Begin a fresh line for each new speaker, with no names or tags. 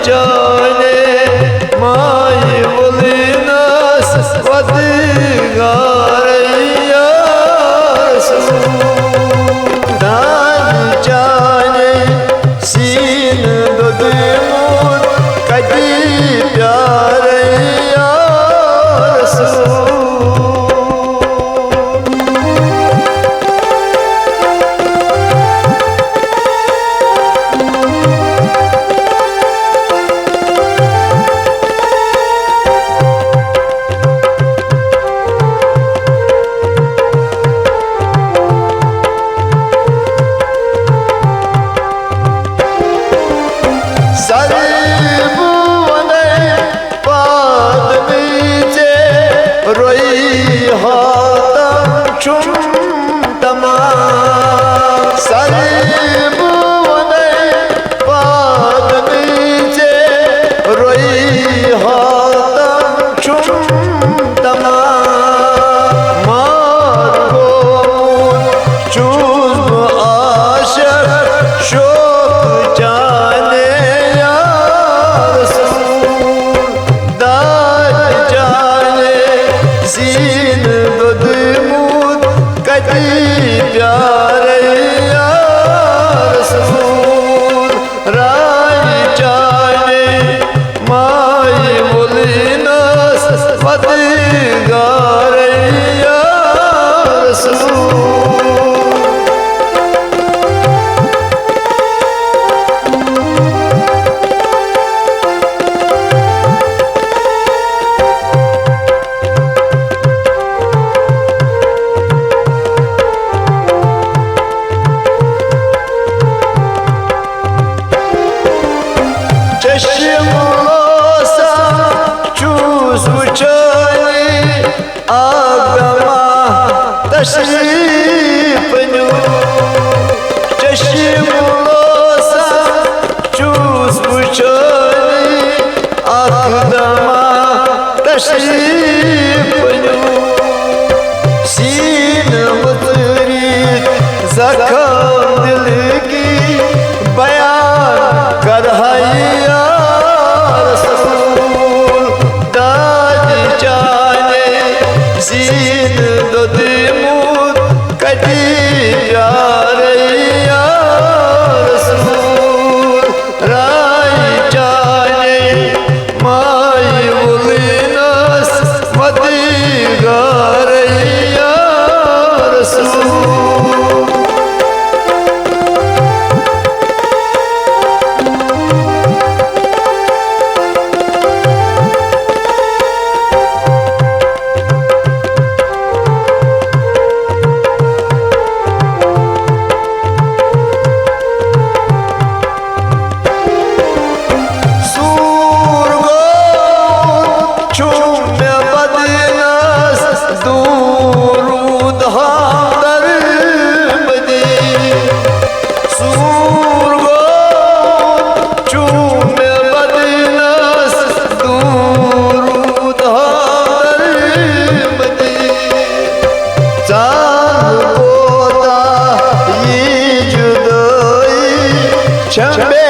जाने माई वलिनस वदगार या दान जाने सीन दुदमून कदी प्यार या प्यार या रसूल राय जाने माई वलिनस वदगार या रसूल चश्मोसा चूस उचली आगमा तशरीफ न्यू चश्मोसा चूस उचली आगमा तशरीफ न्यू सीन मुतरी ज़ख़म दिल की बयान कर सीन दुदमून कदी प्यार या रसूल राय जाने माई वलिनस वदगार या रसूल Chambe